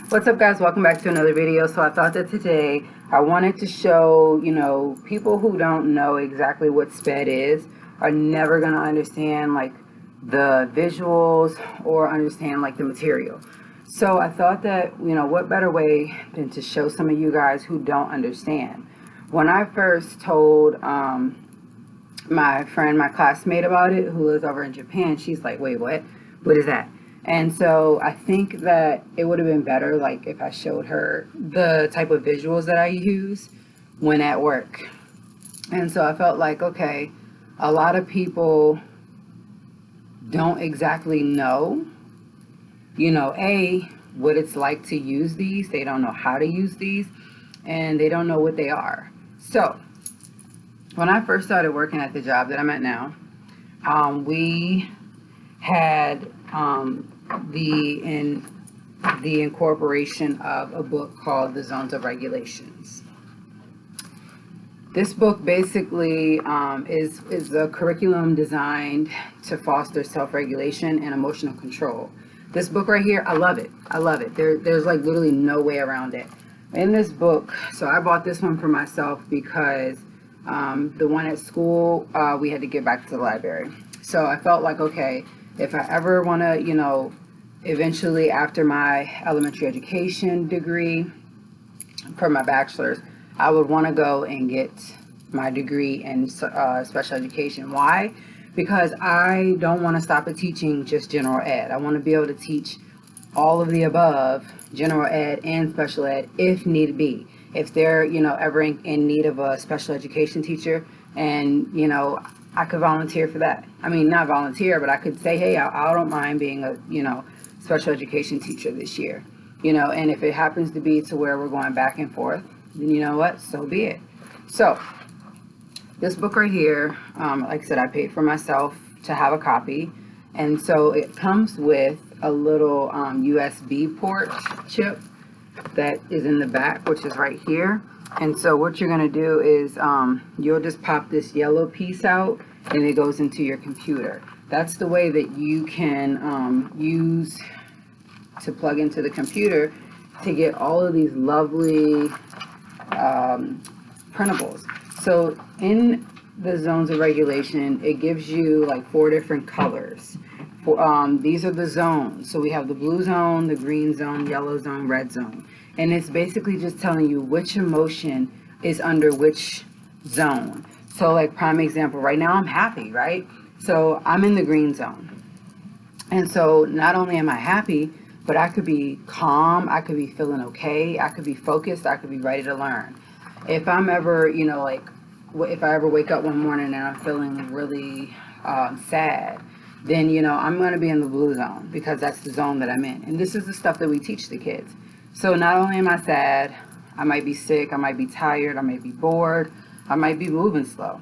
What's up, guys? Welcome back to another video. So I thought that today I wanted to show, people who don't know exactly what SPED is are never going to understand like the visuals or understand like the material. So I thought that, what better way than to show some of you guys who don't understand. When I first told my friend, my classmate about it, who lives over in Japan, she's like, wait, what? What is that? And so I think that it would have been better like if I showed her the type of visuals that I use when at work. And so I felt like, okay, a lot of people don't exactly know, what it's like to use these. They don't know how to use these, and they don't know what they are. So when I first started working at the job that I'm at now, we had the incorporation of a book called The Zones of Regulations. This book basically is a curriculum designed to foster self-regulation and emotional control. This book right here, I love it. I love it. There's like literally no way around it. In this book, so I bought this one for myself because the one at school, we had to get back to the library. So I felt like, okay, if I ever want to, eventually after my elementary education degree for my bachelor's, I would want to go and get my degree in special education. Why? Because I don't want to stop at teaching just general ed. I want to be able to teach all of the above, general ed and special ed, if need be. If they're, ever in need of a special education teacher, and, I could volunteer for that. I mean, not volunteer, but I could say, hey, I don't mind being a, special education teacher this year, and if it happens to be to where we're going back and forth, then you know what, so be it. So this book right here, like I said, I paid for myself to have a copy. And so it comes with a little USB port chip that is in the back, which is right here. And so what you're going to do is you'll just pop this yellow piece out and it goes into your computer. That's the way that you can use to plug into the computer to get all of these lovely printables. So in the zones of regulation, it gives you like 4 different colors. These are the zones. So we have the blue zone, the green zone, yellow zone, red zone. And it's basically just telling you which emotion is under which zone. So like prime example, right now I'm happy, right? So I'm in the green zone. And so not only am I happy, but I could be calm, I could be feeling okay, I could be focused, I could be ready to learn. If I'm ever, if I ever wake up one morning and I'm feeling really sad, then, I'm going to be in the blue zone because that's the zone that I'm in. And this is the stuff that we teach the kids. So not only am I sad, I might be sick, I might be tired, I might be bored, I might be moving slow.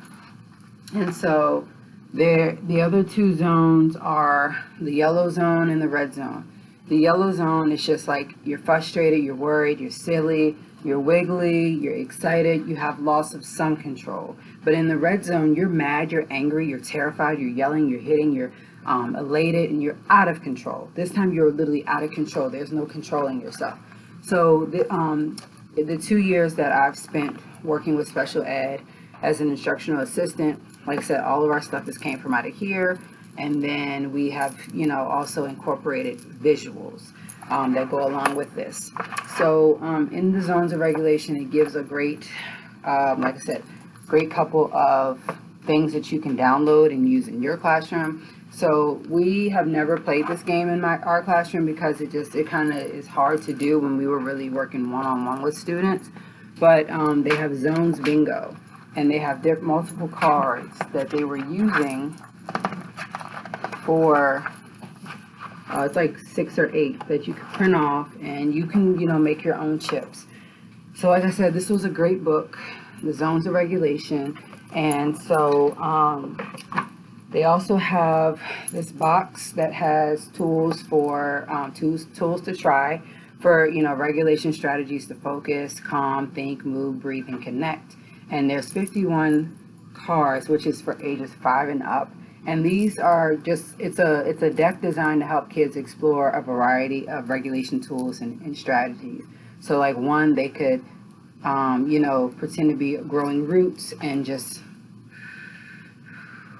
And so the other 2 zones are the yellow zone and the red zone. The yellow zone is just like you're frustrated, you're worried, you're silly, you're wiggly, you're excited, you have loss of some control. But in the red zone, you're mad, you're angry, you're terrified, you're yelling, you're hitting, you're elated, and you're out of control. This time you're literally out of control. There's no controlling yourself. So the 2 years that I've spent working with special ed as an instructional assistant, like I said, all of our stuff just came from out of here. And then we have, also incorporated visuals that go along with this. So in the zones of regulation, it gives a great, like I said, great couple of things that you can download and use in your classroom. So we have never played this game in our classroom because it kind of is hard to do when we were really working one-on-one with students. But they have Zones Bingo, and they have multiple cards that they were using for it's like 6 or 8 that you can print off, and you can make your own chips. So like I said, this was a great book, The Zones of Regulation. And so they also have this box that has tools for tools to try for regulation strategies to focus, calm, think, move, breathe, and connect. And there's 51 cards, which is for ages 5 and up. And these are just, it's a deck designed to help kids explore a variety of regulation tools and strategies. So like one, they could, pretend to be growing roots and just,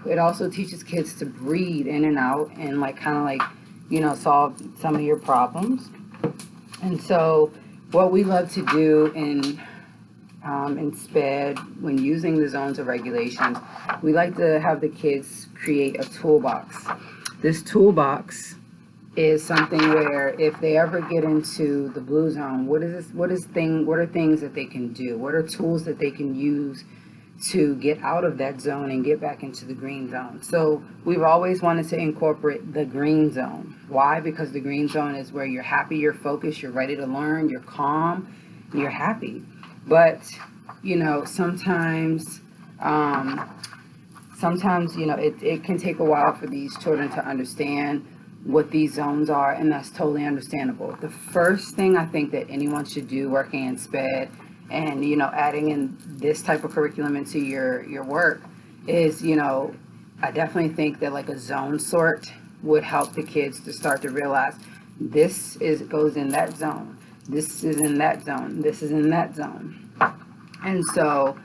it also teaches kids to breathe in and out and like kind of like, solve some of your problems. And so what we love to do in SPED, when using the zones of regulations, we like to have the kids create a toolbox. This toolbox is something where if they ever get into the blue zone, what are things that they can do? What are tools that they can use to get out of that zone and get back into the green zone? So we've always wanted to incorporate the green zone. Why? Because the green zone is where you're happy, you're focused, you're ready to learn, you're calm, you're happy. But, sometimes, it can take a while for these children to understand what these zones are, and that's totally understandable. The first thing I think that anyone should do working in SPED and, adding in this type of curriculum into your work is, I definitely think that like a zone sort would help the kids to start to realize goes in that zone. This is in that zone. This is in that zone. And so,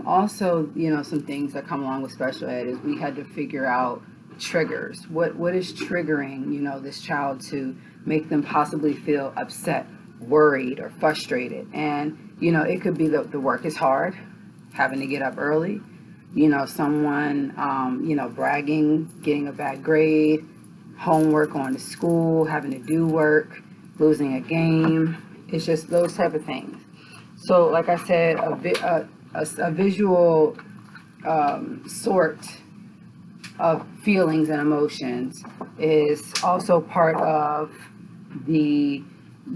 also, some things that come along with special ed is we had to figure out triggers. What is triggering, this child to make them possibly feel upset, worried, or frustrated? And, it could be that the work is hard, having to get up early, someone, bragging, getting a bad grade, homework, going to school, having to do work, losing a game. It's just those type of things. So, like I said, a visual sort of feelings and emotions is also part of the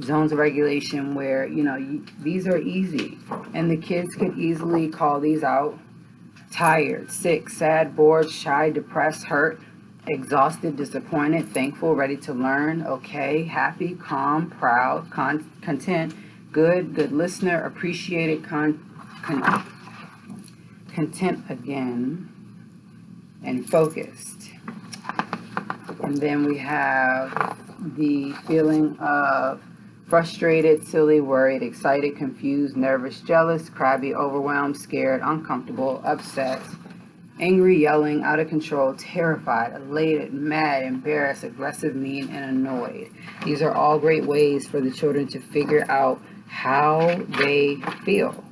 zones of regulation where, these are easy. And the kids could easily call these out. Tired, sick, sad, bored, shy, depressed, hurt, exhausted, disappointed, thankful, ready to learn, okay, happy, calm, proud, content, good listener, appreciated, content again, and focused. And then we have the feeling of frustrated, silly, worried, excited, confused, nervous, jealous, crabby, overwhelmed, scared, uncomfortable, upset, angry, yelling, out of control, terrified, elated, mad, embarrassed, aggressive, mean, and annoyed. These are all great ways for the children to figure out how they feel.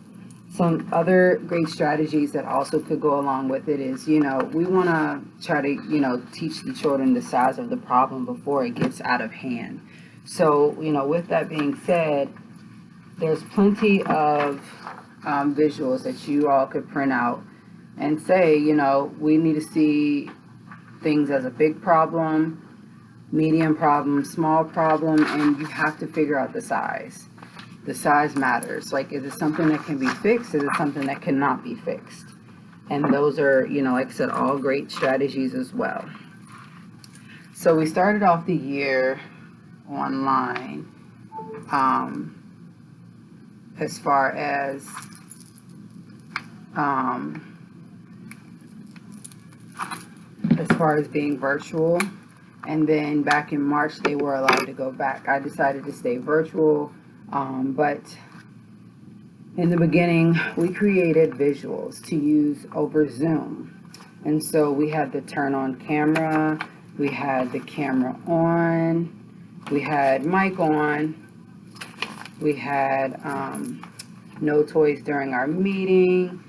Some other great strategies that also could go along with it is, we want to try to, teach the children the size of the problem before it gets out of hand. So, with that being said, there's plenty of visuals that you all could print out and say, we need to see things as a big problem, medium problem, small problem, and you have to figure out the size. The size matters. Like, is it something that can be fixed? Is it something that cannot be fixed? And those are, like I said, all great strategies as well. So we started off the year online as far as being virtual, and then back in March they were allowed to go back. I decided to stay virtual, but in the beginning we created visuals to use over Zoom, and so we had the turn on camera, we had the camera on, we had mic on, we had no toys during our meeting,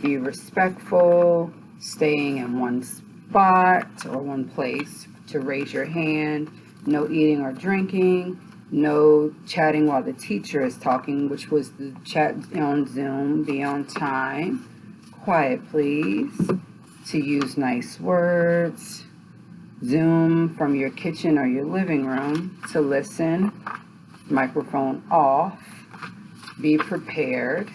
be respectful, staying in one spot or one place to raise your hand, no eating or drinking, no chatting while the teacher is talking, which was the chat on Zoom, be on time, quiet please, to use nice words, Zoom from your kitchen or your living room, to listen, microphone off, be prepared,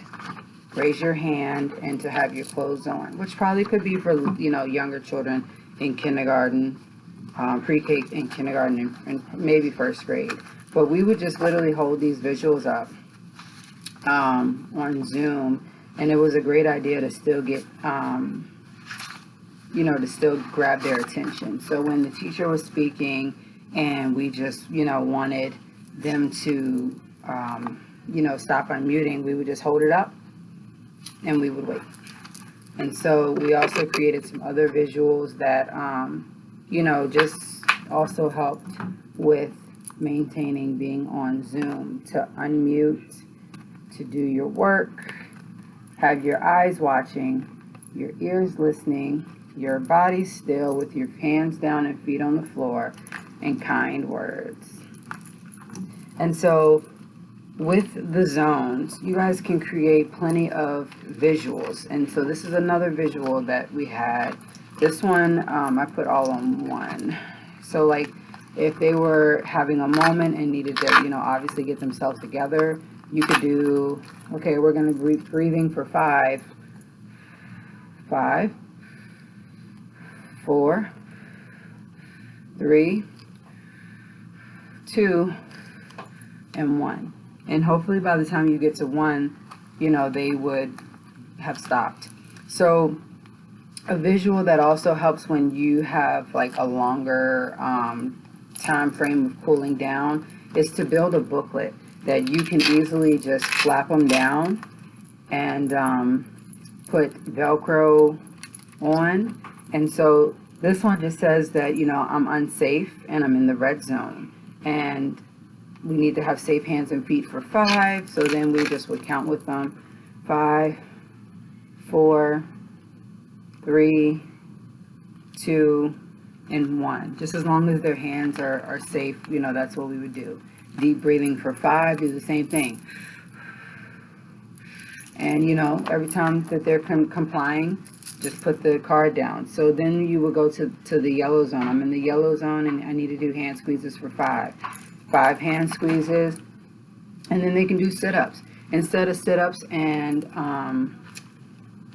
raise your hand, and to have your clothes on, which probably could be for, younger children in kindergarten, pre-K in kindergarten, and maybe first grade. But we would just literally hold these visuals up on Zoom, and it was a great idea to still get to still grab their attention. So when the teacher was speaking and we just, wanted them to, stop unmuting, we would just hold it up and we would wait. And so we also created some other visuals that, just also helped with maintaining being on Zoom, to unmute, to do your work, have your eyes watching, your ears listening, your body still with your hands down and feet on the floor, and kind words. And so with the zones, you guys can create plenty of visuals. And so this is another visual that we had. This one, I put all on one. So like if they were having a moment and needed to, obviously get themselves together, you could do, okay, we're going to be breathing for 5, 4, 3, 2, and 1. And hopefully by the time you get to 1, they would have stopped. So a visual that also helps when you have like a longer time frame of cooling down is to build a booklet that you can easily just flap them down and put Velcro on. And so this one just says that, I'm unsafe and I'm in the red zone. And we need to have safe hands and feet for 5. So then we just would count with them. 5, 4, 3, 2, and 1. Just as long as their hands are safe, that's what we would do. Deep breathing for 5, do the same thing. And, every time that they're complying, just put the card down. So then you will go to the yellow zone. I'm in the yellow zone and I need to do hand squeezes for 5. 5 hand squeezes. And then they can do sit-ups. Instead of sit-ups and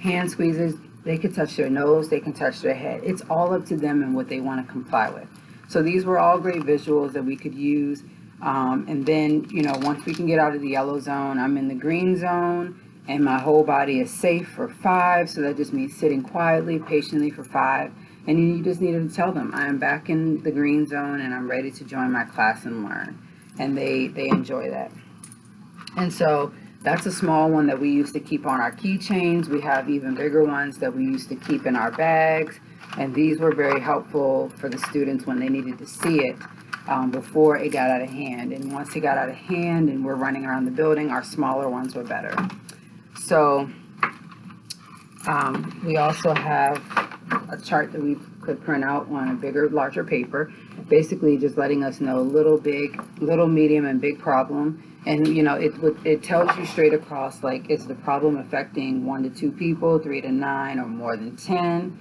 hand squeezes, they can touch their nose, they can touch their head. It's all up to them and what they want to comply with. So these were all great visuals that we could use. And then, once we can get out of the yellow zone, I'm in the green zone and my whole body is safe for 5. So that just means sitting quietly, patiently for 5. And you just needed to tell them, I am back in the green zone and I'm ready to join my class and learn. And they enjoy that. And so that's a small one that we used to keep on our keychains. We have even bigger ones that we used to keep in our bags. And these were very helpful for the students when they needed to see it before it got out of hand. And once it got out of hand and we're running around the building, our smaller ones were better. So we also have a chart that we could print out on a bigger, larger paper, basically just letting us know little, big, little, medium, and big problem. And, it tells you straight across, like, is the problem affecting 1 to 2 people, 3 to 9, or more than 10?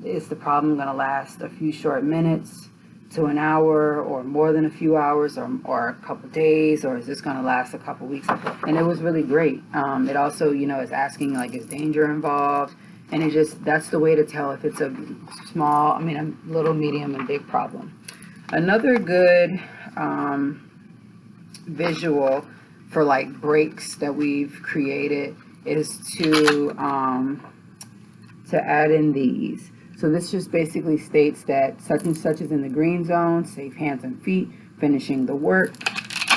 Is the problem going to last a few short minutes to an hour, or more than a few hours, or a couple days, or is this going to last a couple weeks? And it was really great. It also, is asking, like, is danger involved? And that's the way to tell if it's a little, medium, and big problem. Another good visual for like breaks that we've created is to add in these. So this just basically states that such and such is in the green zone, safe hands and feet, finishing the work,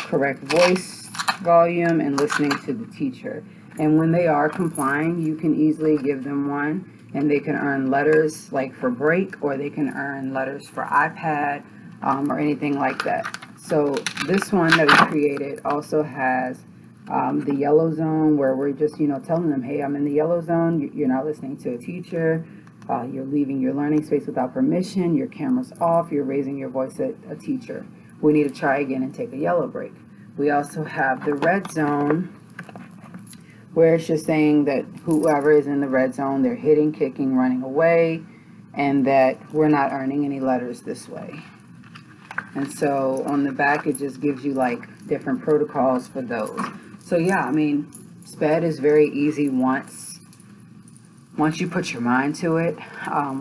correct voice volume, and listening to the teacher. And when they are complying, you can easily give them one, and they can earn letters like for break, or they can earn letters for iPad, or anything like that. So this one that we created also has the yellow zone, where we're just, telling them, hey, I'm in the yellow zone. You're not listening to a teacher. You're leaving your learning space without permission. Your camera's off. You're raising your voice at a teacher. We need to try again and take a yellow break. We also have the red zone, where it's just saying that whoever is in the red zone, they're hitting, kicking, running away, and that we're not earning any letters this way. And so on the back, it just gives you like different protocols for those. So yeah, SPED is very easy once you put your mind to it.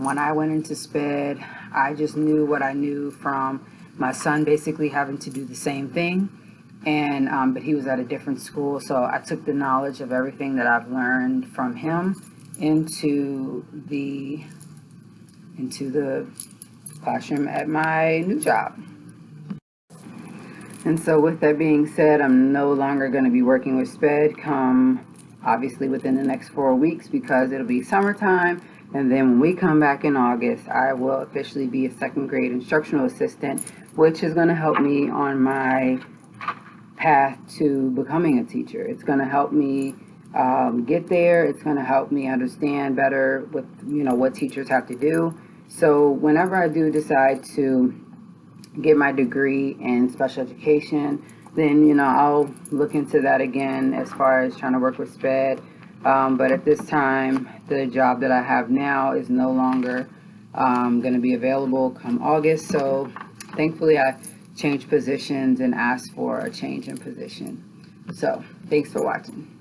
When I went into SPED, I just knew what I knew from my son basically having to do the same thing. And but he was at a different school, so I took the knowledge of everything that I've learned from him into the classroom at my new job. And so with that being said, I'm no longer going to be working with SPED come obviously within the next 4 weeks, because it'll be summertime. And then when we come back in August, I will officially be a second grade instructional assistant, which is going to help me on my path to becoming a teacher. It's going to help me get there. It's going to help me understand better with, what teachers have to do. So whenever I do decide to get my degree in special education, then, I'll look into that again as far as trying to work with SPED. But at this time, the job that I have now is no longer going to be available come August. So thankfully, I changed positions and asked for a change in position. So thanks for watching.